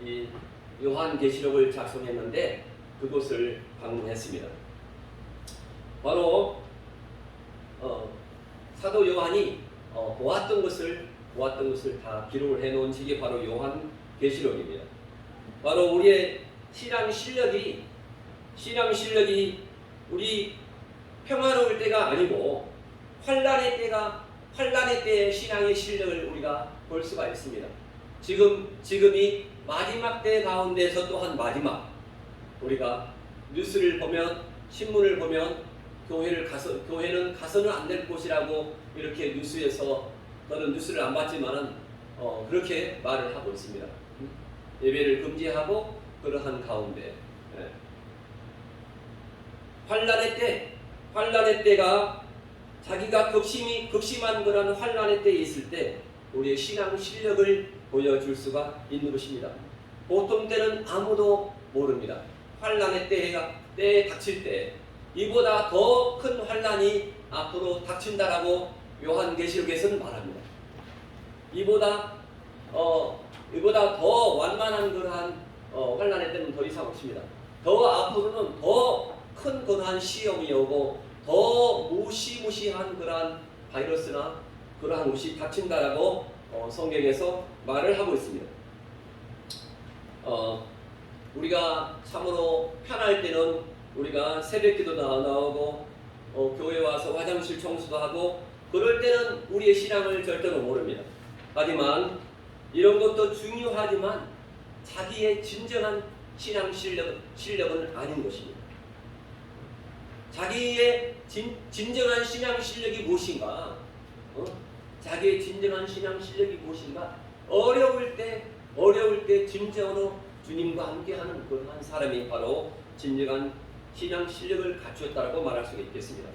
이 요한계시록을 작성했는데 그곳을 방문했습니다. 바로 사도 요한이 보았던 것을 다 기록을 해놓은 책이 바로 요한계시록입니다. 바로 우리의 신앙 실력이 우리 평화로울 때가 아니고 환난의 때의 신앙의 실력을 우리가 볼 수가 있습니다. 지금이 마지막 때 가운데서 또한 마지막, 우리가 뉴스를 보면, 신문을 보면 교회는 가서는 안 될 곳이라고 이렇게 뉴스에서, 저는 뉴스를 안 봤지만은 그렇게 말을 하고 있습니다. 예배를 금지하고 그러한 가운데 환난의 때가 자기가 극심한 그런 환난의 때에 있을 때 우리의 신앙 실력을 보여줄 수가 있는 것입니다. 보통 때는 아무도 모릅니다. 환난의 때에 닥칠 때 이보다 더 큰 환난이 앞으로 닥친다라고 요한계시록에서는 말합니다. 이보다 더 완만한 그러한 환난의 때는 더 이상 없습니다. 더 앞으로는 더 큰 그러한 시험이 오고 더 무시무시한 그러한 바이러스나 그러한 것이 닥친다라고 성경에서 말을 하고 있습니다. 우리가 참으로 편할 때는 우리가 새벽기도 나오고 교회 와서 화장실 청소도 하고 그럴 때는 우리의 신앙을 절대로 모릅니다. 하지만 이런 것도 중요하지만 자기의 진정한 신앙 실력은 아닌 것입니다. 자기의 진정한 신앙 실력이 무엇인가? 자기의 진정한 신앙 실력이 무엇인가? 어려울 때 진정으로 주님과 함께하는 그러한 사람이 바로 진정한 신앙 실력을 갖추었다고 말할 수가 있겠습니다.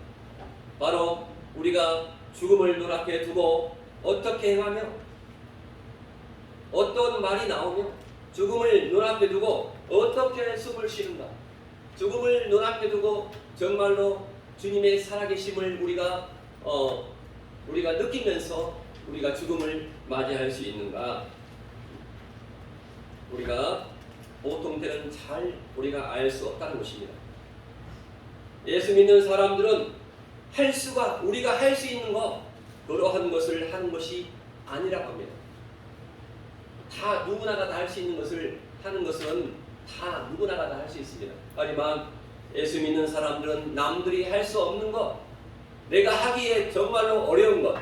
바로 우리가 죽음을 눈앞에 두고 어떻게 행하며 어떤 말이 나오며 죽음을 눈앞에 두고 어떻게 숨을 쉬는가? 죽음을 눈앞에 두고 정말로 주님의 살아계심을 우리가 느끼면서 우리가 죽음을 맞이할 수 있는가? 우리가 보통 때는 우리가 알 수 없다는 것입니다. 예수 믿는 사람들은 우리가 할 수 있는 그러한 것을 하는 것이 아니라고 합니다. 다 누구나가 다 할 수 있는 것을 하는 것은 다 누구나가 다 할 수 있습니다. 하지만 예수 믿는 사람들은 남들이 할 수 없는 것, 내가 하기에 정말로 어려운 것,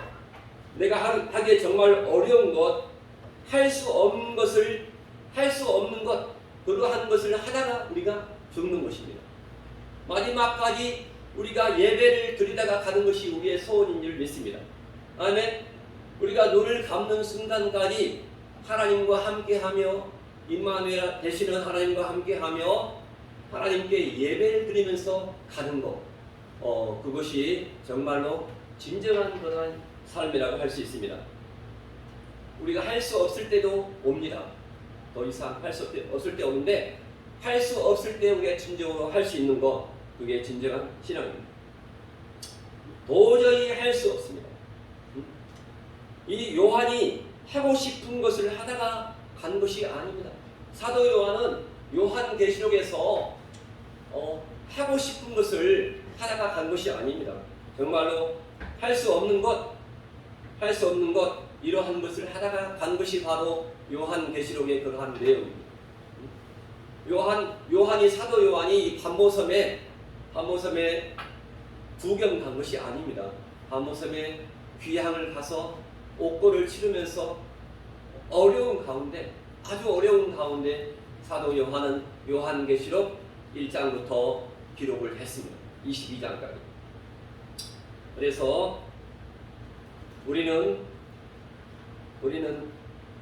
할 수 없는 것, 그러한 것을 하다가 우리가 죽는 것입니다. 마지막까지 우리가 예배를 드리다가 가는 것이 우리의 소원인 줄 믿습니다. 아멘. 우리가 눈을 감는 순간까지 하나님과 함께하며 임마누엘 되시는 하나님과 함께하며 하나님께 예배를 드리면서 가는 것, 그것이 정말로 진정한 그런 삶이라고 할 수 있습니다. 우리가 할 수 없을 때도 옵니다. 더 이상 할 수 없을 때 오는데, 할 수 없을 때 우리가 진정으로 할 수 있는 것, 그게 진정한 신앙입니다. 도저히 할 수 없습니다. 이 요한이 하고 싶은 것을 하다가 간 것이 아닙니다. 사도 요한은 요한계시록에서 하고 싶은 것을 하다가 간 것이 아닙니다. 정말로 할 수 없는 것, 이러한 것을 하다가 간 것이 바로 요한계시록의 그러한 내용입니다. 사도 요한이 반모섬에 구경 간 것이 아닙니다. 반모섬에 귀향을 가서 옥고를 치르면서 아주 어려운 가운데 사도 요한은 요한계시록 1장부터 기록을 했습니다. 22장까지. 그래서 우리는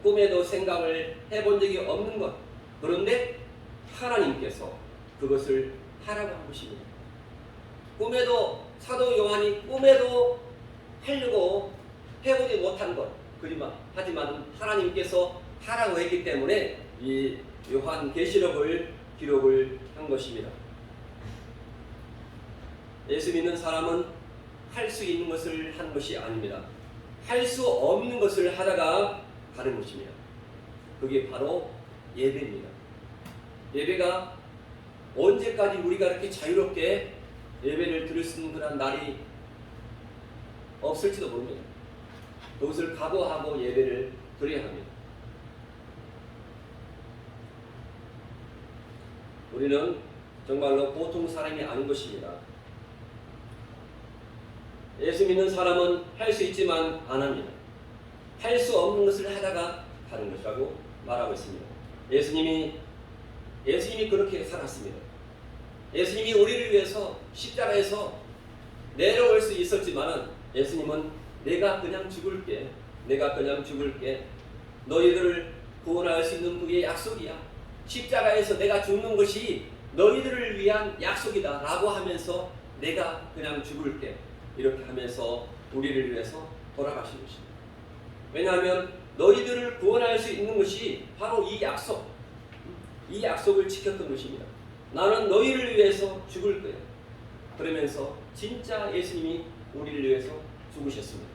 꿈에도 생각을 해본 적이 없는 것, 그런데 하나님께서 그것을 하라고 한 것입니다. 사도 요한이 꿈에도 하려고 해보지 못한 것, 하지만 하나님께서 하라고 했기 때문에 이 요한계시록을 기록을 한 것입니다. 예수 믿는 사람은 할 수 있는 것을 한 것이 아닙니다. 할 수 없는 것을 하다가 가는 것입니다. 그게 바로 예배입니다. 예배가 언제까지 우리가 이렇게 자유롭게 예배를 드릴 수 있는 그런 날이 없을지도 모릅니다. 그것을 각오하고 예배를 드려야 합니다. 우리는 정말로 보통 사람이 아닌 것입니다. 예수 믿는 사람은 할 수 있지만 안 합니다. 할 수 없는 것을 하다가 가는 것이라고 말하고 있습니다. 예수님이 그렇게 살았습니다. 예수님이 우리를 위해서 십자가에서 내려올 수 있었지만 예수님은 내가 그냥 죽을게. 너희들을 구원할 수 있는 그의 약속이야. 십자가에서 내가 죽는 것이 너희들을 위한 약속이다 라고 하면서 내가 그냥 죽을게. 이렇게 하면서 우리를 위해서 돌아가신 것입니다. 왜냐하면 너희들을 구원할 수 있는 것이 바로 이 약속을 지켰던 것입니다. 나는 너희를 위해서 죽을 거야. 그러면서 진짜 예수님이 우리를 위해서 죽으셨습니다.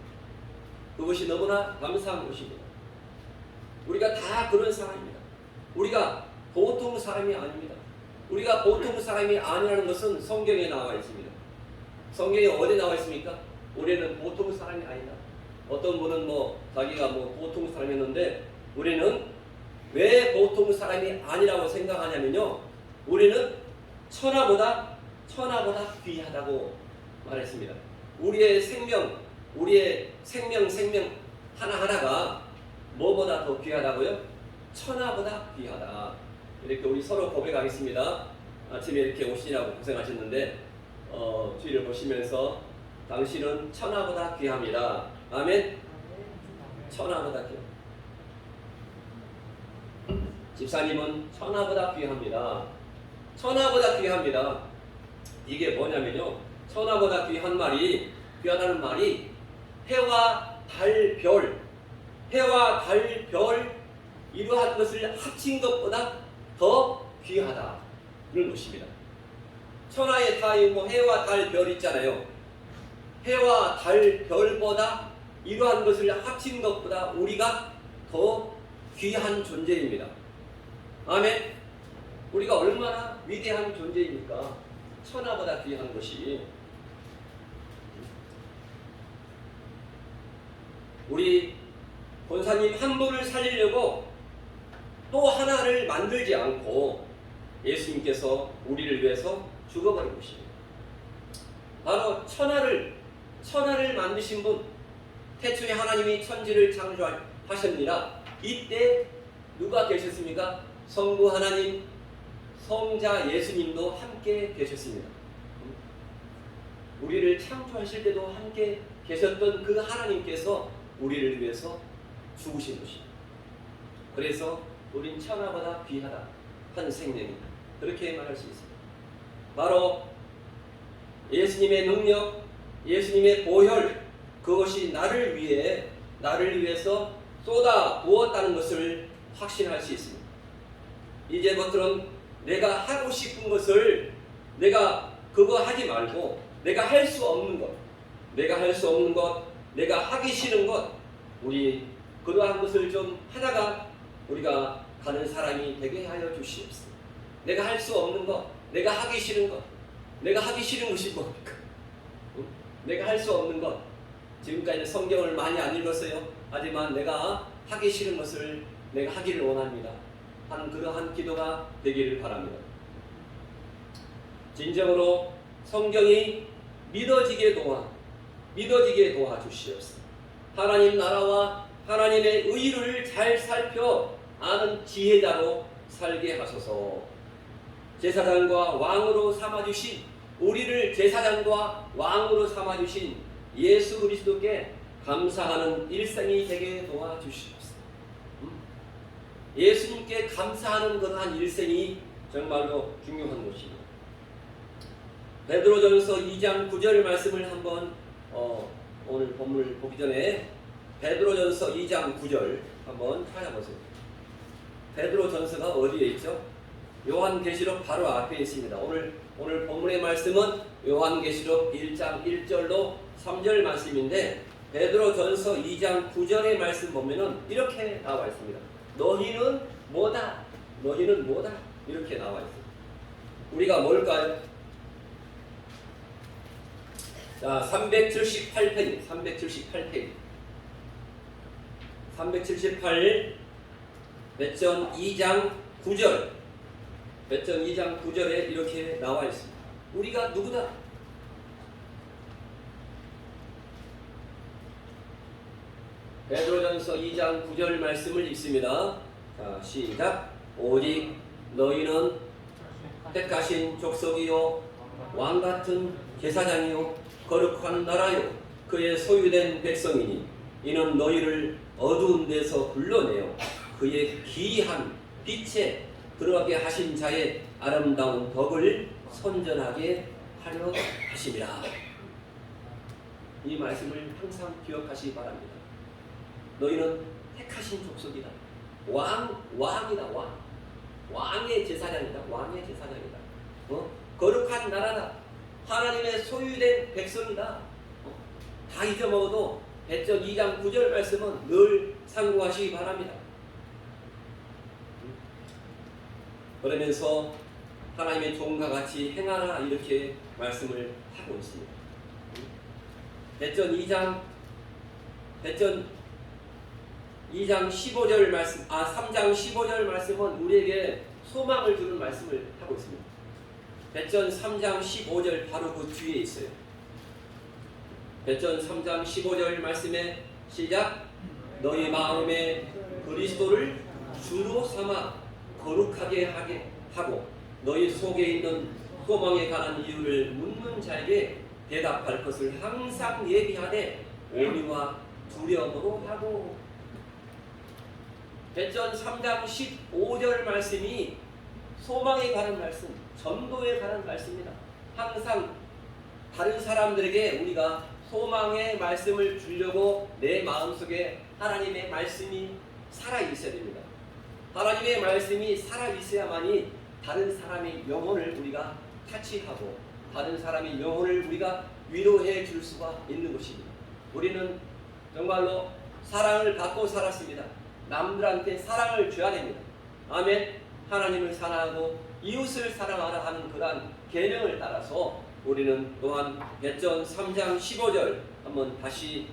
그것이 너무나 감사한 것입니다. 우리가 다 그런 사람입니다. 우리가 보통 사람이 아닙니다. 우리가 보통 사람이 아니라는 것은 성경에 나와 있습니다. 성경에 어디 나와 있습니까? 우리는 보통 사람이 아니다. 어떤 분은 자기가 보통 사람이었는데 우리는 왜 보통 사람이 아니라고 생각하냐면요. 우리는 천하보다 귀하다고 말했습니다. 우리의 생명 하나하나가 뭐보다 더 귀하다고요? 천하보다 귀하다. 이렇게 우리 서로 고백하겠습니다. 아침에 이렇게 오시느라고 고생하셨는데 뒤를 보시면서 당신은 천하보다 귀합니다. 아멘. 천하보다 귀합니다. 집사님은 천하보다 귀합니다. 천하보다 귀합니다. 이게 뭐냐면요. 천하보다 귀하다는 말이 해와 달, 별 이러한 것을 합친 것보다 더 귀하다는 것입니다. 천하의 다이 해와 달, 별 있잖아요. 해와 달, 별보다 이러한 것을 합친 것보다 우리가 더 귀한 존재입니다. 아멘. 우리가 얼마나 위대한 존재입니까? 천하보다 귀한 것이. 우리 권사님 한 분을 살리려고 또 하나를 만들지 않고 예수님께서 우리를 위해서 죽어버린 것입니다. 바로 천하를 만드신 분, 태초에 하나님이 천지를 창조하셨느니라. 이때 누가 계셨습니까? 성부 하나님, 성자 예수님도 함께 계셨습니다. 우리를 창조하실 때도 함께 계셨던 그 하나님께서 우리를 위해서 죽으신 것입니다. 그래서 우린 천하보다 귀하다 한 생명이다. 그렇게 말할 수 있습니다. 바로 예수님의 능력, 예수님의 보혈, 그것이 나를 위해서 쏟아 부었다는 것을 확신할 수 있습니다. 이제부터는 내가 하고 싶은 것을 내가 그거 하지 말고 내가 할 수 없는 것, 내가 하기 싫은 것, 우리 그러한 것을 좀 하다가 우리가 가는 사람이 되게 하여 주시옵소서. 내가 할 수 없는 것, 내가 하기 싫은 것, 내가 하기 싫은 것이 뭡니까? 내가 할 수 없는 것. 지금까지 성경을 많이 안 읽었어요. 하지만 내가 하기 싫은 것을 내가 하기를 원합니다. 하는 그러한 기도가 되기를 바랍니다. 진정으로 성경이 믿어지게 도와주시옵소서. 하나님 나라와 하나님의 의를 잘 살펴 아는 지혜자로 살게 하소서. 제사장과 왕으로 삼아주신, 우리를 제사장과 왕으로 삼아주신 예수 그리스도께 감사하는 일생이 되게 도와주시옵소서. 예수님께 감사하는 그러한 일생이 정말로 중요한 것입니다. 베드로전서 2장 9절 말씀을 한번 오늘 본문을 보기 전에 베드로전서 2장 9절 한번 찾아보세요. 베드로전서가 어디에 있죠? 요한계시록 바로 앞에 있습니다. 오늘 본문의 말씀은 요한계시록 1장 1절로 3절 말씀인데 베드로전서 2장 9절의 말씀 보면은 이렇게 나와 있습니다. 너희는 뭐다? 너희는 뭐다? 이렇게 나와 있어요. 우리가 뭘까요? 자, 378페이지. 378 배전 2장 9절. 배전 2장 9절에 이렇게 나와 있습니다. 우리가 누구다? 베드로전서 2장 9절 말씀을 읽습니다. 자, 시작. 오직 너희는 택하신 족속이요 왕같은 제사장이요 거룩한 나라요 그의 소유된 백성이니 이는 너희를 어두운 데서 불러내어 그의 기이한 빛에 들어가게 하신 자의 아름다운 덕을 선전하게 하려 하심이라. 이 말씀을 항상 기억하시기 바랍니다. 너희는 택하신 족속이다. 왕이다. 왕의 제사장이다. 거룩한 나라다. 하나님의 소유된 백성이다. 다 잊어먹어도 배전 2장 9절 말씀은 늘 상고하시기 바랍니다. 그러면서 하나님의 종과 같이 행하라 이렇게 말씀을 하고 있습니다. 배전 2장 15절 말씀, 3장 15절 말씀은 우리에게 소망을 주는 말씀을 하고 있습니다. 배전 3장 15절 바로 그 뒤에 있어요. 배전 3장 15절 말씀에 시작. 너희 마음에 그리스도를 주로 삼아 거룩하게 하게 하고 너희 속에 있는 소망에 관한 이유를 묻는 자에게 대답할 것을 항상 예비하되 온유와 두려움으로 하고. 배전 3장 15절 말씀이 소망에 관한 말씀, 전도에 관한 말씀입니다. 항상 다른 사람들에게 우리가 소망의 말씀을 주려고 내 마음속에 하나님의 말씀이 살아있어야 됩니다. 하나님의 말씀이 살아있어야만이 다른 사람의 영혼을 우리가 타치하고 다른 사람의 영혼을 우리가 위로해 줄 수가 있는 것입니다. 우리는 정말로 사랑을 받고 살았습니다. 남들한테 사랑을 줘야 됩니다. 아멘. 하나님을 사랑하고 이웃을 사랑하라 하는 그러한 계명을 따라서 우리는 또한 배전 3장 15절 한번 다시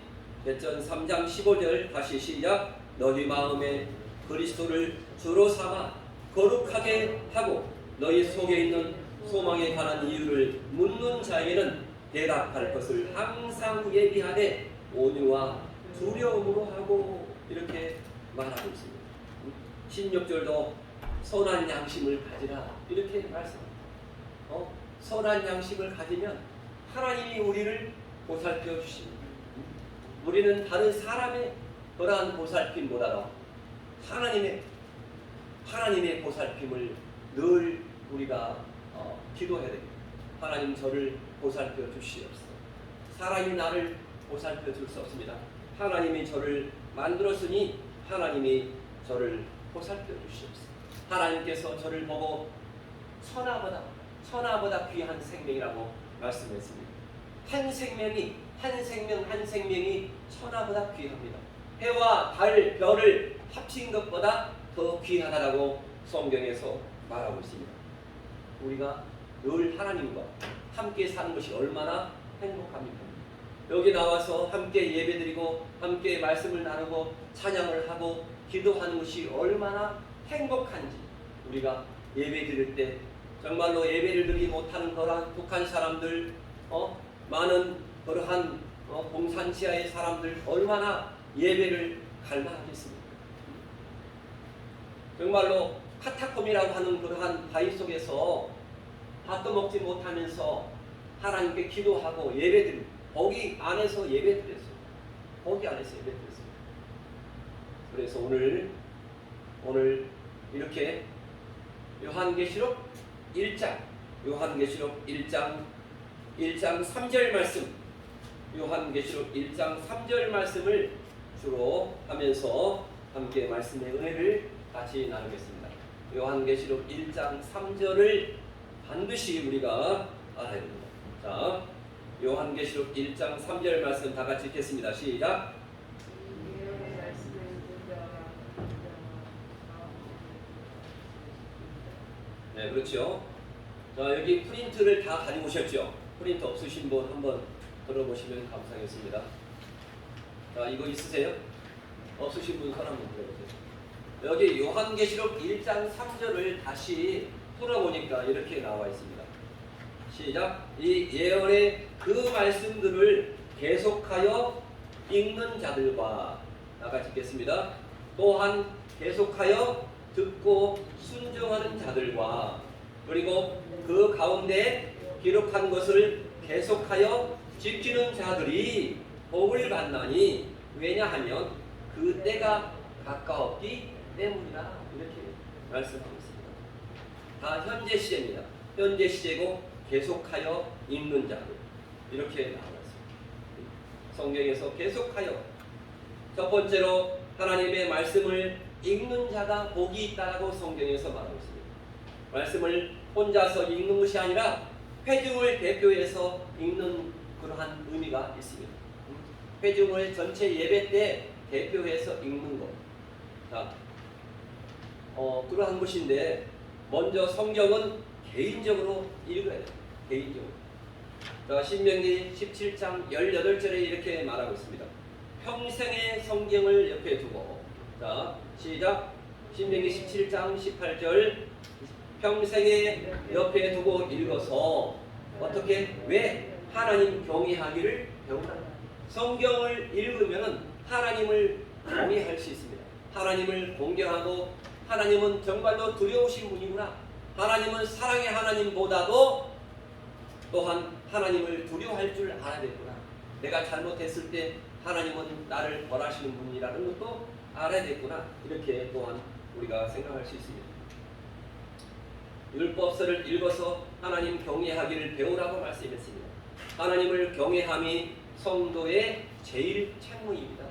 배전 3장 15절 다시 시작. 너희 마음에 그리스도를 주로 삼아 거룩하게 하고 너희 속에 있는 소망에 관한 이유를 묻는 자에게는 대답할 것을 항상 예비하되 온유와 두려움으로 하고 이렇게 말하고 있습니다. 16절도 선한 양심을 가지라 이렇게 말씀합니다. 선한 양심을 가지면 하나님이 우리를 보살펴 주십니다. 우리는 다른 사람의 그러한 보살핌보다도 하나님의 보살핌을 늘 우리가 기도해야 됩니다. 하나님 저를 보살펴 주시옵소서. 사람이 나를 보살펴 줄 수 없습니다. 하나님이 저를 만들었으니 하나님이 저를 보살펴 주시옵소서. 하나님께서 저를 보고 천하보다 귀한 생명이라고 말씀했습니다. 한 생명이 천하보다 귀합니다. 해와 달, 별을 합친 것보다 더 귀하다라고 성경에서 말하고 있습니다. 우리가 늘 하나님과 함께 사는 것이 얼마나 행복합니까? 여기 나와서 함께 예배드리고 함께 말씀을 나누고 찬양을 하고 기도하는 것이 얼마나 행복한지 우리가 예배 드릴 때 정말로 예배를 드리지 못하는 그러한 북한 사람들 많은 그러한 공산지하의 사람들 얼마나 예배를 갈망하겠습니까? 정말로 카타콤이라고 하는 그러한 바위 속에서 밥도 먹지 못하면서 하나님께 기도하고 예배드리고 거기 안에서 예배드렸어요. 그래서 오늘 이렇게 요한계시록 1장 3절 말씀 요한계시록 1장 3절 말씀을 주로 하면서 함께 말씀의 은혜를 같이 나누겠습니다. 요한계시록 1장 3절을 반드시 우리가 알아야 됩니다. 자, 요한계시록 1장 3절 말씀 다 같이 읽겠습니다. 시작. 네, 그렇죠. 자, 여기 프린트를 다 가지고 오셨죠? 프린트 없으신 분 한번 들어보시면 감사하겠습니다. 자, 이거 있으세요? 없으신 분 손 한번 들어보세요. 여기 요한계시록 1장 3절을 다시 풀어보니까 이렇게 나와 있습니다. 시작. 이 예언의 그 말씀들을 계속하여 읽는 자들과 나같이 읽겠습니다. 또한 계속하여 듣고 순종하는 자들과 그리고 그 가운데 기록한 것을 계속하여 지키는 자들이 복을 받나니 왜냐하면 그 때가 가까웠기 때문이라 이렇게 말씀하고 있습니다. 다 현재 시제입니다. 현재 시제고 계속하여 읽는 자들 이렇게 나와 있습니다. 성경에서 계속하여 첫 번째로 하나님의 말씀을 읽는 자가 복이 있다라고 성경에서 말하고 있습니다. 말씀을 혼자서 읽는 것이 아니라 회중을 대표해서 읽는 그러한 의미가 있습니다. 회중을 전체 예배 때 대표해서 읽는 것. 자, 그러한 것인데 먼저 성경은 개인적으로 읽어야 돼요. 개인적으로. 자, 신명기 17장 18절에 이렇게 말하고 있습니다. 평생의 성경을 옆에 두고 자, 시작. 신명기 17장 18절 평생의 옆에 두고 읽어서 어떻게 왜 하나님 경외하기를 배우라. 성경을 읽으면 하나님을 경외할 수 있습니다. 하나님을 공경하고 하나님은 정말로 두려우신 분이구나. 하나님은 사랑의 하나님보다도 또한 하나님을 두려워할 줄 알아야겠구나. 내가 잘못했을 때 하나님은 나를 벌하시는 분이라는 것도 알아야겠구나. 이렇게 또한 우리가 생각할 수 있습니다. 율법서를 읽어서 하나님 경외하기를 배우라고 말씀했습니다. 하나님을 경외함이 성도의 제일 책무입니다.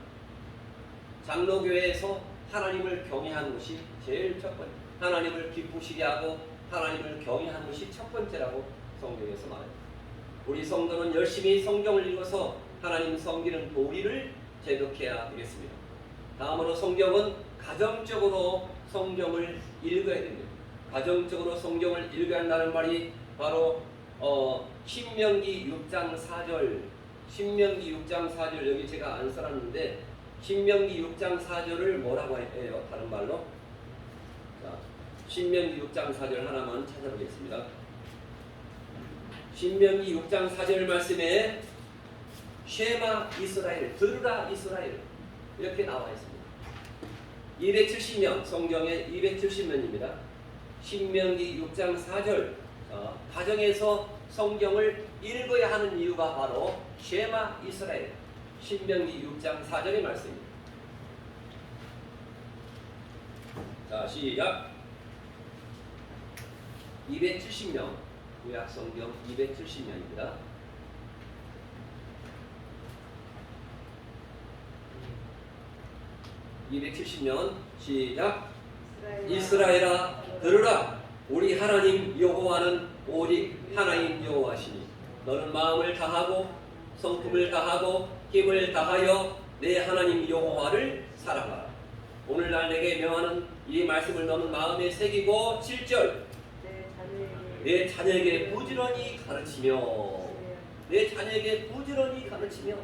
장로교회에서 하나님을 경외하는 것이 제일 첫 번째, 하나님을 기쁘시게 하고 하나님을 경외하는 것이 첫 번째라고 성경에서 말합니다. 우리 성도는 열심히 성경을 읽어서 하나님 섬기는 도리를 제독해야 되겠습니다. 다음으로 성경은 가정적으로 성경을 읽어야 됩니다. 가정적으로 성경을 읽어야 한다는 말이 바로 신명기 6장 4절 신명기 6장 4절 여기 제가 안 써놨는데 신명기 6장 4절을 뭐라고 해요? 다른 말로 자, 신명기 6장 4절 하나만 찾아보겠습니다. 신명기 6장 4절 말씀에 쉐마 이스라엘 들으라 이스라엘 이렇게 나와 있습니다. 270년 성경에 270년입니다. 신명기 6장 4절 가정에서 성경을 읽어야 하는 이유가 바로 쉐마 이스라엘 신명기 6장 4절의 말씀입니다. 자, 시작. 270년 구약 성경 270년입니다. (270년) 시작. 이스라엘아 들으라. 우리 하나님 여호와는 오직 하나님 여호와시니 너는 마음을 다하고 성품을 다하고 힘을 다하여 내 하나님 여호와를 사랑하라. 오늘날 내게 명하는 이 말씀을 너는 마음에 새기고 7절 내 자녀에게 부지런히 가르치며 내 자녀에게 부지런히 가르치며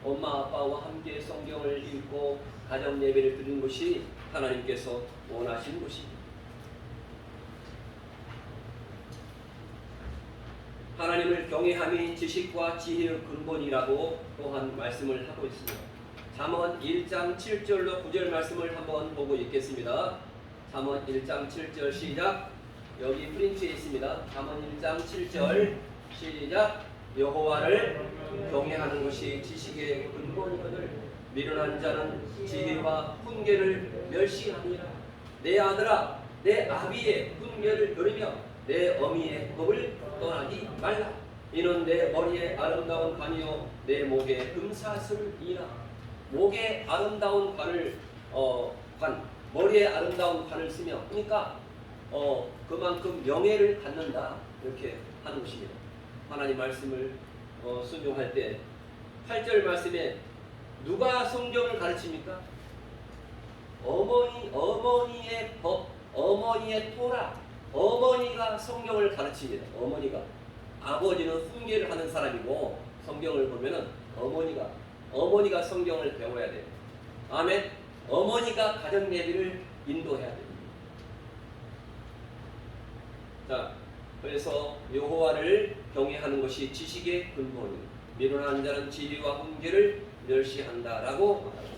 엄마 아빠와 함께 성경을 읽고 가정 예배를 드리는 것이 하나님께서 원하시는 것입니다. 하나님을 경외함이 지식과 지혜의 근본이라고 또한 말씀을 하고 있습니다. 잠언 1장 7절로 9절 말씀을 한번 보고 읽겠습니다. 잠언 1장 7절 시작. 여기 프린트에 있습니다. 잠언 1장 7절 시작. 여호와를 경외하는 것이 지식의 근본이거늘 미련한 자는 지혜와 훈계를 멸시하니라. 내 아들아 내 아비의 훈계를 들으며 내 어미의 법을 떠나지 말라. 이는 내 머리에 아름다운 관이요 내 목에 금사슬이라. 목에 아름다운 관을 머리에 아름다운 관을 쓰며 그러니까 그만큼 명예를 갖는다 이렇게 하는 것입니다. 하나님 말씀을 순종할 때 8절 말씀에 누가 성경을 가르칩니까? 어머니의 법, 어머니의 토라, 어머니가 성경을 가르칩니다. 어머니가. 아버지는 훈계를 하는 사람이고 성경을 보면은 어머니가 성경을 배워야 돼요. 아멘. 어머니가 가정 예배를 인도해야 됩니다. 자, 그래서 여호와를 경외하는 것이 지식의 근본입니다. 미련한 자는 진리와 훈계를 멸시한다라고 말합니다.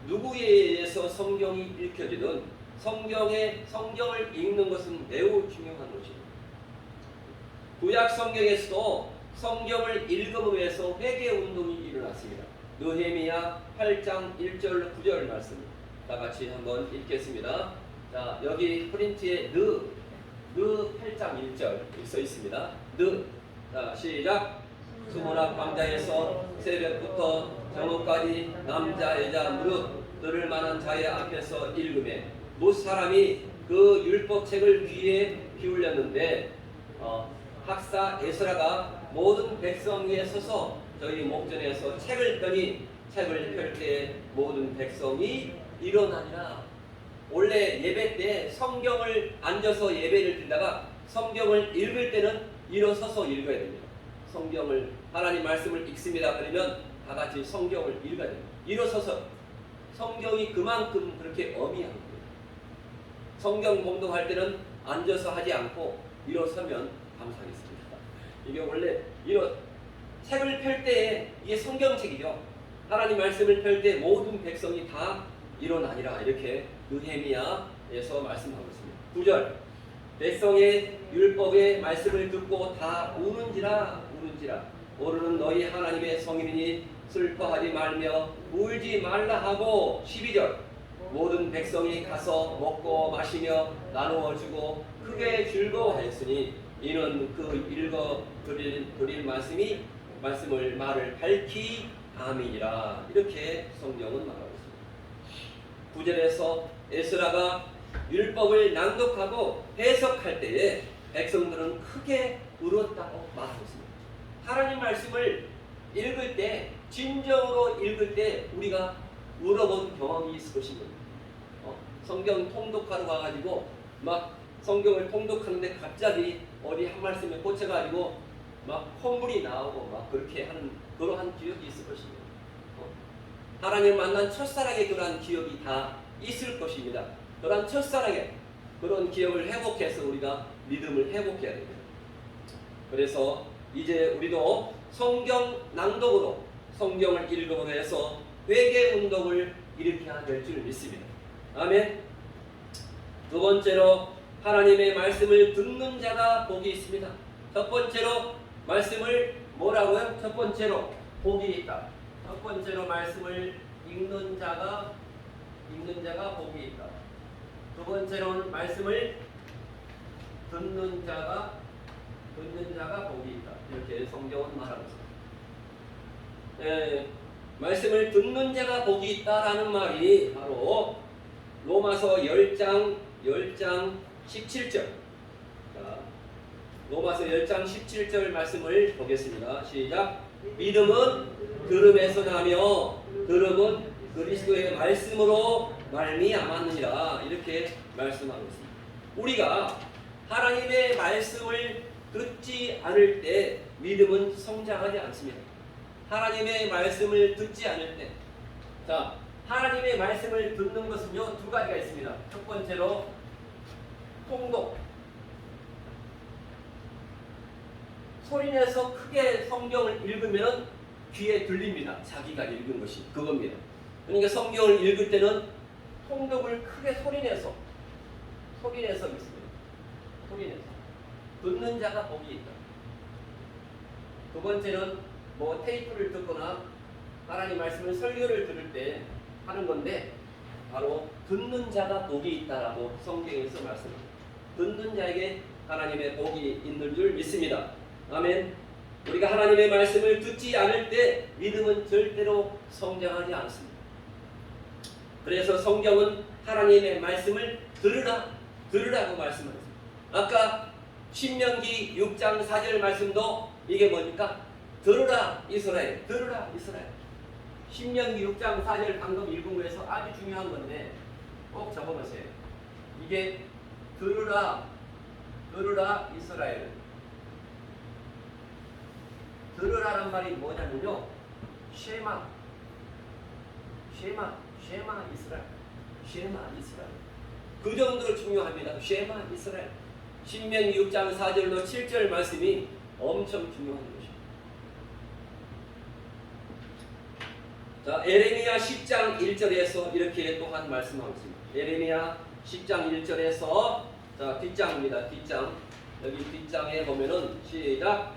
누구에 의해서 성경이 읽혀지든 성경을 읽는 것은 매우 중요한 것입니다. 구약 성경에서도 성경을 읽음으로해서 회개 운동이 일어났습니다. 느헤미야 8장 1절 9절 말씀 다 같이 한번 읽겠습니다. 자, 여기 프린트에 느 8장 1절 써 있습니다. 자, 시작. 수문학 광장에서 새벽부터 정오까지 남자 여자 무릇 들을 만한 자의 앞에서 읽음에 못 사람이 그 율법책을 귀에 기울였는데 학사 에스라가 모든 백성 위에 서서 저희 목전에서 책을 펴니 책을 펼 때 모든 백성이 일어나니라. 원래 예배 때 성경을 앉아서 예배를 드리다가 성경을 읽을 때는 일어서서 읽어야 됩니다. 성경을 하나님 말씀을 읽습니다. 그러면 다 같이 성경을 읽어야 됩니다. 일어서서 성경이 그만큼 그렇게 어미한 거예요. 성경 공독할 때는 앉아서 하지 않고 일어서면 감사하겠습니다. 이게 원래 책을 펼 때에 이게 성경책이죠. 하나님 말씀을 펼 때 모든 백성이 다 일어나니라 이렇게 느헤미야에서 말씀하고 있습니다. 9절 백성의 율법의 말씀을 듣고 다 우는지라 오르는 너희 하나님의 성인이니 슬퍼하지 말며 울지 말라 하고 12절 모든 백성이 가서 먹고 마시며 나누어 주고 크게 즐거워하였으니 이는 그 읽어 드릴 말씀을 말을 밝히 아멘이라. 이렇게 성경은 말하고 있습니다. 9절에서 에스라가 율법을 낭독하고 해석할 때에 백성들은 크게 울었다고 말하고 있습니다. 하나님 말씀을 읽을 때, 진정으로 읽을 때 우리가 울어본 경험이 있을 것입니다. 성경 통독하러 가가지고 막 성경을 통독하는데 갑자기 어디 한 말씀에 꽂혀가지고 막 콧물이 나오고 막 그렇게 하는 그러한 기억이 있을 것입니다. 하나님 만난 첫사랑의 그러한 기억이 다 있을 것입니다. 그러한 첫사랑의 그런 기억을 회복해서 우리가 믿음을 회복해야 됩니다. 그래서 이제 우리도 성경 낭독으로 성경을 읽음으로 해서 회개 운동을 일으켜야 될 줄 믿습니다. 아멘. 두 번째로 하나님의 말씀을 듣는 자가 복이 있습니다. 첫 번째로 말씀을 뭐라고요? 첫 번째로 복이 있다. 첫 번째로 말씀을 읽는 자가 복이 있다. 두 번째로는 말씀을 듣는 자가 복이 있다. 이렇게 성경은 말하고 있습니다. 말씀을 듣는 자가 복이 있다라는 말이 바로 로마서 10장 17절. 자, 로마서 10장 17절 말씀을 보겠습니다. 시작. 믿음은 들음에서 나며 들음은 그리스도의 말씀으로 말미암았느니라. 이렇게 말씀하고 있습니다. 우리가 하나님의 말씀을 듣지 않을 때 믿음은 성장하지 않습니다. 하나님의 말씀을 듣지 않을 때, 자, 하나님의 말씀을 듣는 것은요 두 가지가 있습니다. 첫 번째로 통독. 소리내서 크게 성경을 읽으면 귀에 들립니다. 자기가 읽은 것이 그겁니다. 그러니까 성경을 읽을 때는 통독을 크게 소리내서 읽습니다. 소리내서 듣는 자가 복이 있다. 두 번째는 테이프를 듣거나 하나님 말씀을 설교를 들을 때 하는 건데 바로 듣는 자가 복이 있다라고 성경에서 말씀합니다. 듣는 자에게 하나님의 복이 있는 줄 믿습니다. 아멘. 우리가 하나님의 말씀을 듣지 않을 때 믿음은 절대로 성장하지 않습니다. 그래서 성경은 하나님의 말씀을 들으라고 말씀하셨습니다. 아까 신명기 6장 4절 말씀도 이게 뭡니까? 들으라 이스라엘, 들으라 이스라엘. 신명기 6장 4절 방금 읽은 거에서 아주 중요한 건데 꼭 적어보세요. 이게 들으라 이스라엘. 들으라란 말이 뭐냐면요, 쉐마 이스라엘. 그 정도로 중요합니다. 쉐마 이스라엘. 신명기 6장 4절로 7절 말씀이 엄청 중요한 것입니다. 자, 에레미야 10장 1절에서 이렇게 또한 말씀하고 있습니다. 에레미야 10장 1절에서, 자, 뒷장입니다. 뒷장. 여기 뒷장에 보면은 시작.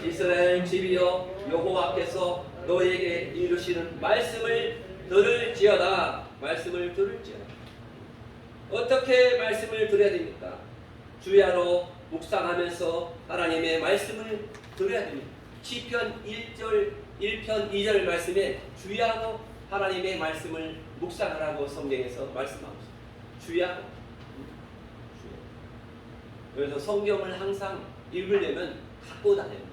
이스라엘 집이여, 여호와께서 너에게 이루시는 말씀을 들을지어다. 말씀을 들을지어다. 어떻게 말씀을 들어야 됩니까? 주야로 묵상하면서 하나님의 말씀을 들어야 됩니다. 시편 1편 2절 말씀에 주야로 하나님의 말씀을 묵상하라고 성경에서 말씀하고 있습니다. 주야로. 그래서 성경을 항상 읽으려면 갖고 다녀야 됩니다.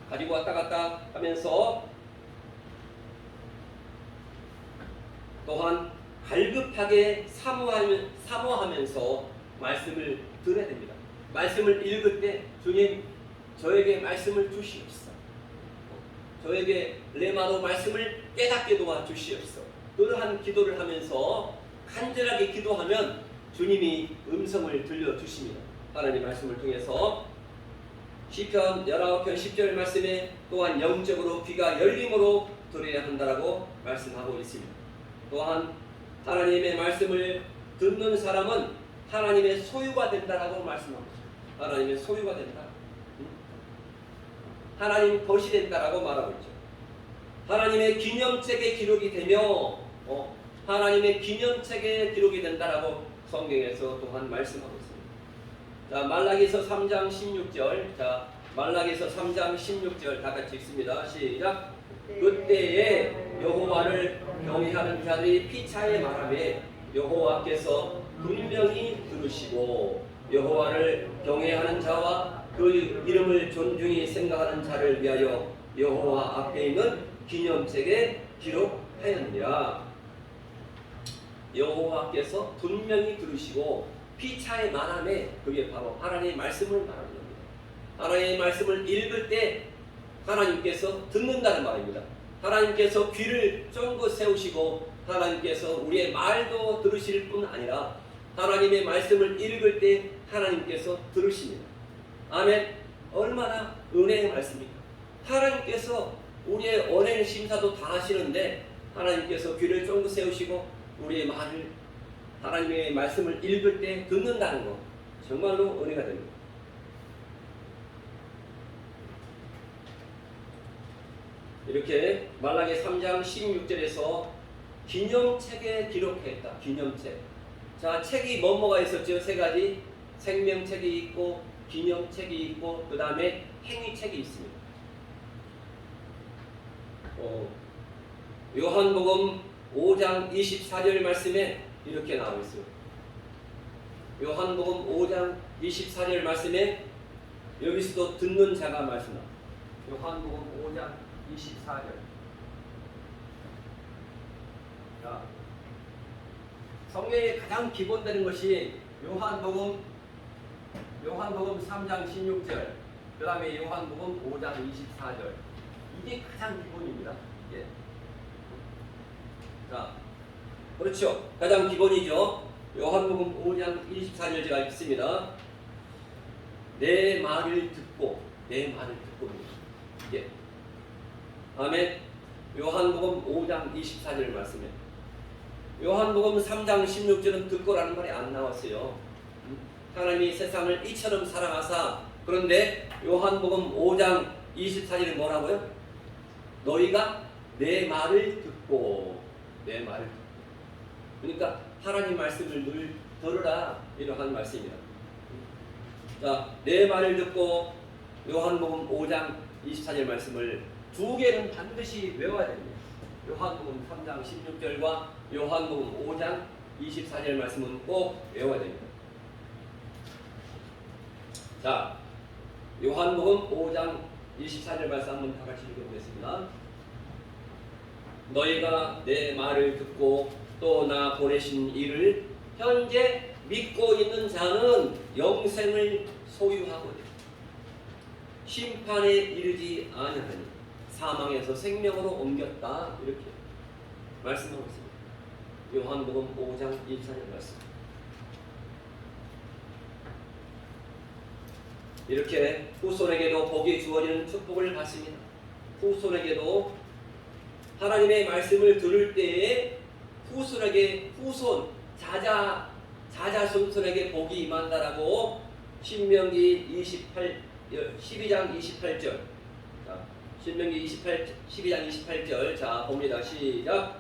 가지고 왔다 갔다 하면서, 또한 갈급하게 사모하면서 말씀을 들어야 됩니다. 말씀을 읽을 때 주님, 저에게 말씀을 주시옵소서. 저에게 레마로 말씀을 깨닫게 도와주시옵소서. 그러한 기도를 하면서 간절하게 기도하면 주님이 음성을 들려주십니다. 하나님 말씀을 통해서. 시편 19편 10절 말씀에 또한 영적으로 귀가 열림으로 들어야 한다라고 말씀하고 있습니다. 또한 하나님의 말씀을 듣는 사람은 하나님의 소유가 된다라고 말씀하고 있습니다. 하나님의 소유가 된다. 하나님 것이 된다라고 말하고 있죠. 하나님의 기념책에 기록이 되며 하나님의 기념책에 기록이 된다라고 성경에서 또한 말씀하고 있습니다. 자, 말라기서 3장 16절. 자, 말라기서 3장 16절 다 같이 읽습니다. 시작. 그때에 여호와를 경외하는 자들이 피차에 말하매 여호와께서 분명히 들으시고 여호와를 경외하는 자와 그 이름을 존중히 생각하는 자를 위하여 여호와 앞에 있는 기념책에 기록하였느니라. 여호와께서 분명히 들으시고 피차에 말하매, 그게 바로 하나님의 말씀을 말하는 겁니다. 하나님의 말씀을 읽을 때 하나님께서 듣는다는 말입니다. 하나님께서 귀를 쫑긋 세우시고 하나님께서 우리의 말도 들으실 뿐 아니라 하나님의 말씀을 읽을 때 하나님께서 들으십니다. 아멘. 얼마나 은혜의 말씀입니까? 하나님께서 우리의 언행 심사도 다 하시는데 하나님께서 귀를 쫑긋 세우시고 우리의 말을, 하나님의 말씀을 읽을 때 듣는다는 것, 정말로 은혜가 됩니다. 이렇게 말라기 3장 16절에서 기념책에 기록했다. 기념책. 자, 책이 뭐뭐가 있었죠? 세 가지. 생명책이 있고 기념책이 있고 그 다음에 행위책이 있습니다. 요한복음 5장 24절 말씀에 이렇게 나오고 있어요. 요한복음 5장 24절 말씀에 여기서도 듣는 자가 말씀합니다. 요한복음 5장 24절. 자, 성경의 가장 기본되는 것이 요한복음 3장 16절, 그 다음에 요한복음 5장 24절. 이게 가장 기본입니다. 예. 자, 그렇죠. 가장 기본이죠. 요한복음 5장 24절 제가 읽습니다. 내 말을 듣고 예. 아멘. 요한복음 5장 24절 말씀에 요한복음 3장 16절은 듣고라는 말이 안 나왔어요. 하나님이 세상을 이처럼 사랑하사, 그런데 요한복음 5장 24절에 뭐라고요? 너희가 내 말을 듣고. 그러니까 하나님 말씀을 늘 들으라, 이러한 말씀입니다. 자, 내 말을 듣고 요한복음 5장 24절 말씀을 두 개는 반드시 외워야 됩니다. 요한복음 3장 16절과 요한복음 5장 24절 말씀은 꼭 외워야 됩니다. 자, 요한복음 5장 24절 말씀 한번 다 같이 읽어보겠습니다. 너희가 내 말을 듣고 또 나 보내신 이를 현재 믿고 있는 자는 영생을 소유하거든. 심판에 이르지 아니하니 사망에서 생명으로 옮겼다. 이렇게 말씀하고 있습니다. 요한복음 5장 1절의 말씀. 이렇게 후손에게도 복이 주어지는 축복을 받습니다. 후손에게도 하나님의 말씀을 들을 때에 후손에게 자자손손에게 복이 임한다라고 신명기 12장 28절. 자, 신명기 12장 28절. 자, 봅니다. 시작.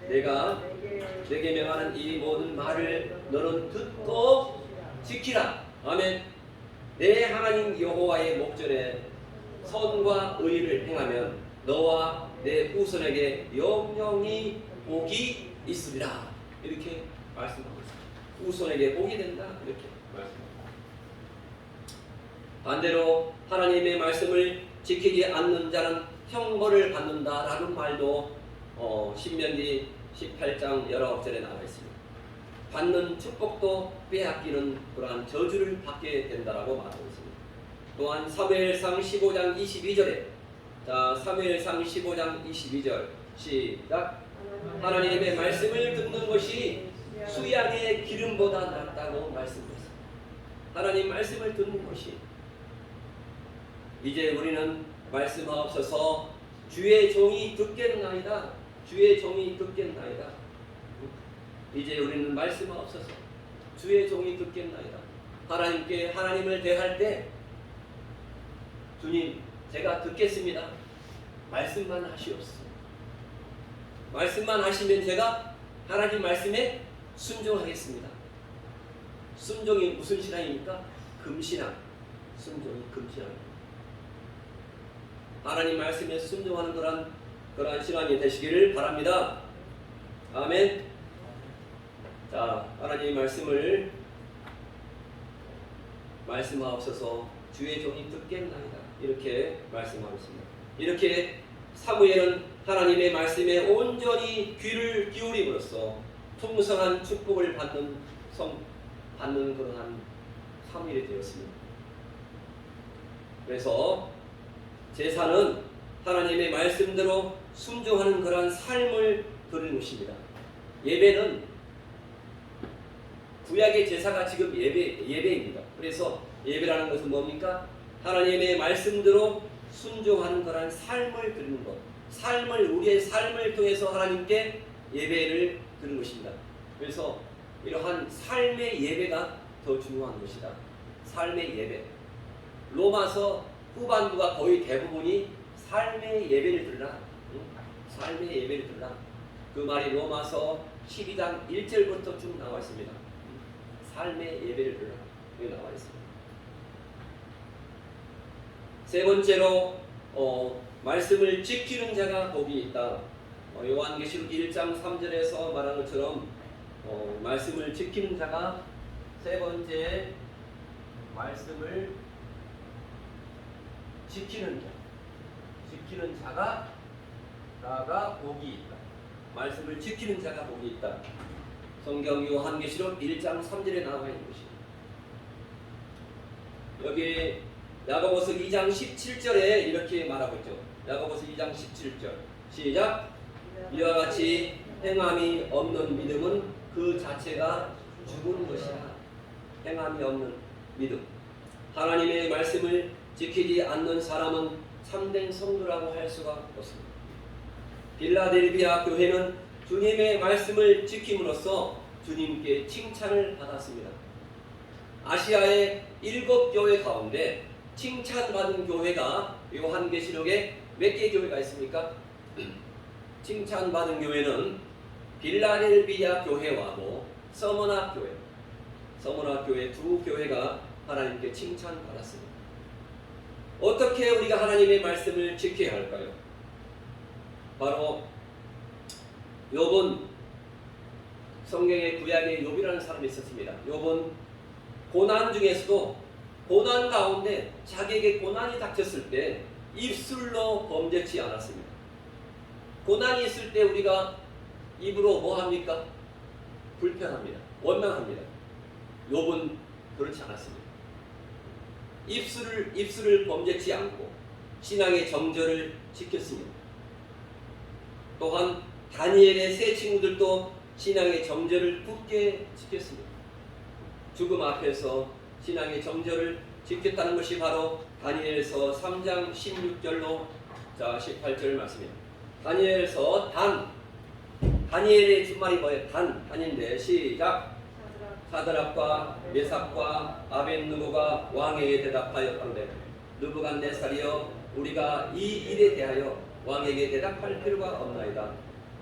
내가 내게 명하는 이 모든 말을 너는 듣고 지키라. 아멘. 내 하나님 여호와의 목전에 선과 의를 행하면 너와 내 후손에게 영영이 복이 있으리라. 이렇게 말씀하고 있습니다. 후손에게 복이 된다. 이렇게 말씀합니다. 반대로 하나님의 말씀을 지키지 않는 자는 형벌을 받는다라는 말도 신명기 18장 19절에 나와 있습니다. 받는 축복도 빼앗기는 그러한 저주를 받게 된다라고 말하고 있습니다. 또한 사무엘상 15장 22절에 자, 사무엘상 15장 22절 시작. 하나님의 말씀을 듣는 것이 수양의 기름보다 낫다고 말씀했습니다. 하나님 말씀을 듣는 것이 이제 우리는 말씀하옵소서 주의 종이 듣겠나이다. 주의 종이 듣겠나이다. 이제 우리는 말씀하옵소서 주의 종이 듣겠나이다. 하나님께 하나님을 대할 때 주님 제가 듣겠습니다. 말씀만 하시옵소서. 말씀만 하시면 제가 하나님 말씀에 순종하겠습니다. 순종이 무슨 신앙입니까? 금신앙. 순종이 금신앙입니다. 하나님 말씀에 순종하는 그러한 신앙이 되시기를 바랍니다. 아멘. 자, 하나님의 말씀을 말씀하옵소서 주의 종이 듣겠나이다. 이렇게 말씀하고 있습니다. 이렇게 사무엘은 하나님의 말씀에 온전히 귀를 기울임으로써 풍성한 축복을 받는 그러한 사무엘이 되었습니다. 그래서 제사는 하나님의 말씀대로 순종하는 그러한 삶을 드리는 것입니다. 예배는 구약의 제사가 지금 예배입니다. 그래서 예배라는 것은 뭡니까? 하나님의 말씀대로 순종하는 그러한 삶을 드리는 것. 우리의 삶을 통해서 하나님께 예배를 드리는 것입니다. 그래서 이러한 삶의 예배가 더 중요한 것이다. 삶의 예배. 로마서 후반부가 거의 대부분이 삶의 예배를 드리라. 삶의 예배를 드리라. 그 말이 로마서 12장 1절부터 쭉 나와 있습니다. 삶의 예배를 드리라. 여기 나와 있습니다. 세 번째로 말씀을 지키는 자가 복이 있다. 요한계시록 1장 3절에서 말한 것처럼 말씀을 지키는 자가 세 번째 말씀을 지키는 자가 나가 복이 있다. 말씀을 지키는 자가 복이 있다. 성경 요한계시록 1장 3절에 나와 있는 것입니다. 여기 야고보서 2장 17절에 이렇게 말하고 있죠. 야고보서 2장 17절 시작. 이와 같이 행함이 없는 믿음은 그 자체가 죽은 것이라. 행함이 없는 믿음. 하나님의 말씀을 지키지 않는 사람은 참된 성도라고 할 수가 없습니다. 빌라델비아 교회는 주님의 말씀을 지킴으로써 주님께 칭찬을 받았습니다. 아시아의 7교회 가운데 칭찬받은 교회가 요한계시록에 몇 개 교회가 있습니까? 칭찬받은 교회는 빌라델비아 교회하고 서머나 교회 두 교회가 하나님께 칭찬받았습니다. 어떻게 우리가 하나님의 말씀을 지켜야 할까요? 바로 욥은 성경의 구약에 욥이라는 사람이 있었습니다. 욥은 고난 중에서도 고난 가운데 자기에게 고난이 닥쳤을 때 입술로 범죄치 않았습니다. 고난이 있을 때 우리가 입으로 뭐 합니까? 불편합니다. 원망합니다. 욥은 그렇지 않았습니다. 입술을 범죄치 않고 신앙의 정절을 지켰습니다. 또한 다니엘의 세 친구들도 신앙의 정절을 굳게 지켰습니다. 죽음 앞에서 신앙의 정절을 지켰다는 것이 바로 다니엘서 3장 16절로 18절 말씀입니다. 다니엘서 다니엘의 준말이 뭐예요? 단인데 시작. 사드락과 메삭과 아벳느고가 왕에게 대답하였던데 느부갓네살이여 우리가 이 일에 대하여 왕에게 대답할 필요가 없나이다.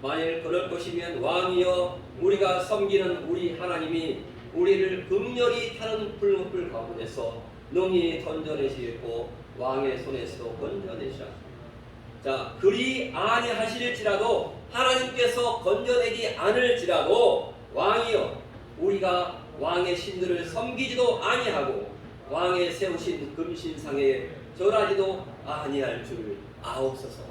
만일 그럴 것이면 왕이여 우리가 섬기는 우리 하나님이 우리를 극렬히 타는 불못불 가운데서 능히 던져내시겠고 왕의 손에서 건져내시라. 자, 그리 아니하실지라도 하나님께서 건져내지 않을지라도 왕이여 우리가 왕의 신들을 섬기지도 아니하고 왕의 세우신 금신상에 절하지도 아니할 줄 아옵소서.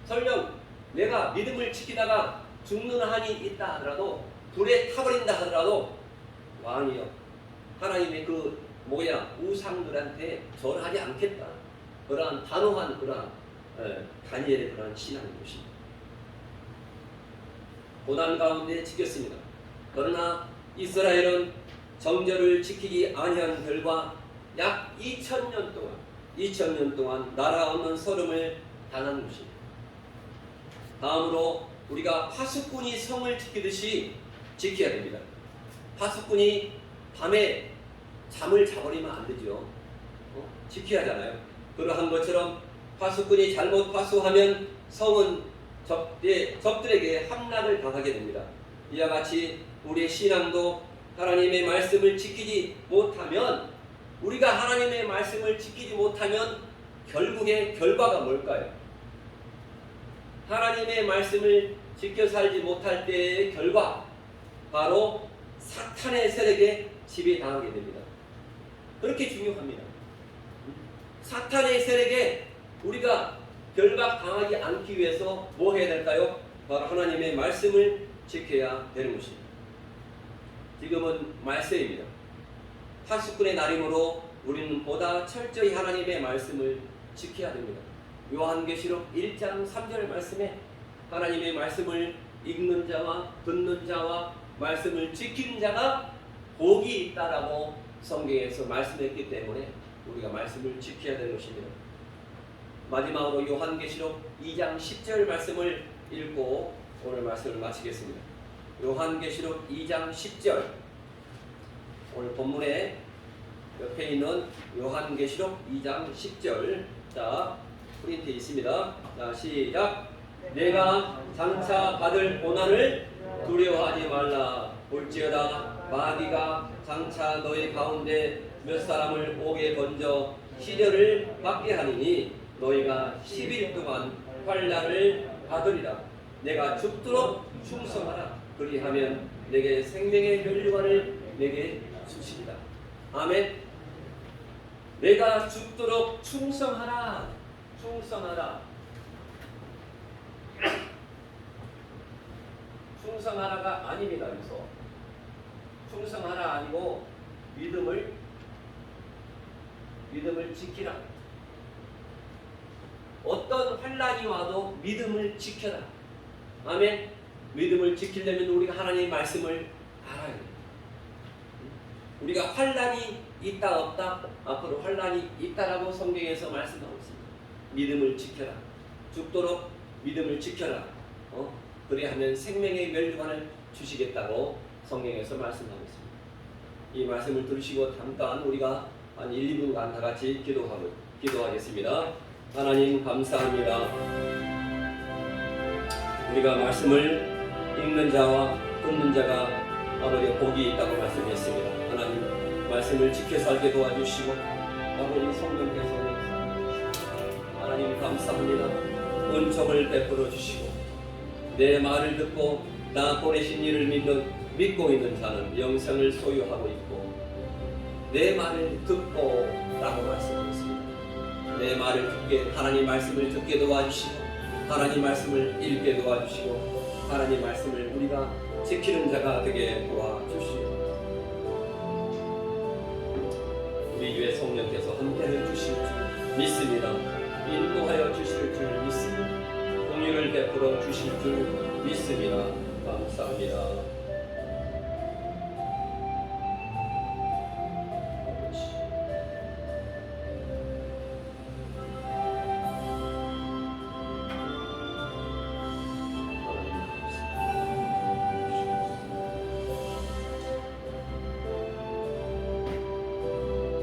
설령 내가 믿음을 지키다가 죽는 한이 있다 하더라도 불에 타버린다 하더라도 왕이여 하나님의 그 우상들한테 절하지 않겠다. 그러한 단호한 다니엘의 그러한 신앙의 것입니다. 고난 가운데 지켰습니다. 그러나 이스라엘은 정절을 지키지 아니한 결과 약 2000년 동안 나라 없는 서름을 당한 것입니다. 다음으로 우리가 파수꾼이 성을 지키듯이 지켜야 됩니다. 파수꾼이 밤에 잠을 자버리면 안 되죠. 지켜야 하잖아요. 그러한 것처럼 파수꾼이 잘못 파수하면 성은 적들에게 함락을 당하게 됩니다. 이와 같이 우리의 신앙도 하나님의 말씀을 지키지 못하면 우리가 하나님의 말씀을 지키지 못하면 결국에 결과가 뭘까요? 하나님의 말씀을 지켜 살지 못할 때의 결과 바로 사탄의 세력에 지배당하게 됩니다. 그렇게 중요합니다. 사탄의 세력에 우리가 결박당하지 않기 위해서 뭐 해야 될까요? 바로 하나님의 말씀을 지켜야 되는 것입니다. 지금은 말세입니다. 파수꾼의 날이므로 우리는 보다 철저히 하나님의 말씀을 지켜야 됩니다. 요한계시록 1장 3절 말씀에 하나님의 말씀을 읽는 자와 듣는 자와 말씀을 지키는 자가 복이 있다라고 성경에서 말씀했기 때문에 우리가 말씀을 지켜야 되는 것입니다. 마지막으로 요한계시록 2장 10절 말씀을 읽고 오늘 말씀을 마치겠습니다. 요한계시록 2장 10절 오늘 본문에 옆에 있는 요한계시록 2장 10절 자 프린트에 있습니다. 자 시작. 내가 장차 받을 고난을 두려워하지 말라. 볼지어다 마귀가 장차 너희 가운데 몇 사람을 옥에 던져 시련을 받게 하리니 너희가 10일 동안 환난을 받으리라. 내가 죽도록 충성하라. 그리하면 내게 생명의 멸류관을 내게 주시리라. 아멘. 내가 죽도록 충성하라. 충성하라가 아닙니다. 여기서 충성하라 아니고 믿음을 지키라. 어떤 환난이 와도 믿음을 지켜라. 아멘. 믿음을 지키려면 우리가 하나님의 말씀을 알아야 돼요. 우리가 환난이 있다 없다 앞으로 환난이 있다라고 성경에서 말씀하고 있습니다. 믿음을 지켜라. 죽도록 믿음을 지켜라. 그래야하면 생명의 멸류관을 주시겠다고 성경에서 말씀하고 있습니다. 이 말씀을 들으시고 잠깐 우리가 한 1, 2분간 다 같이 기도하겠습니다. 하나님 감사합니다. 우리가 말씀을 읽는 자와 듣는 자가 아버지 복이 있다고 말씀했습니다. 하나님 말씀을 지켜 살게 도와주시고 아버지 성령께서 하나님 감사합니다. 은총을 베풀어 주시고 내 말을 듣고 나 보내신 이를 믿고 있는 자는 영생을 소유하고 있고 내 말을 듣고 라고 말씀하셨습니다. 내 말을 듣게 하나님 말씀을 듣게 도와주시고 하나님 말씀을 읽게 도와주시고 하나님 말씀을 우리가 지키는 자가 되게 도와주시오. 우리 주의 성령께서 함께하여 주실 줄 믿습니다. 인도하여 주실 줄 믿습니다. 공유를 베풀어 주실 줄 믿습니다. 감사합니다.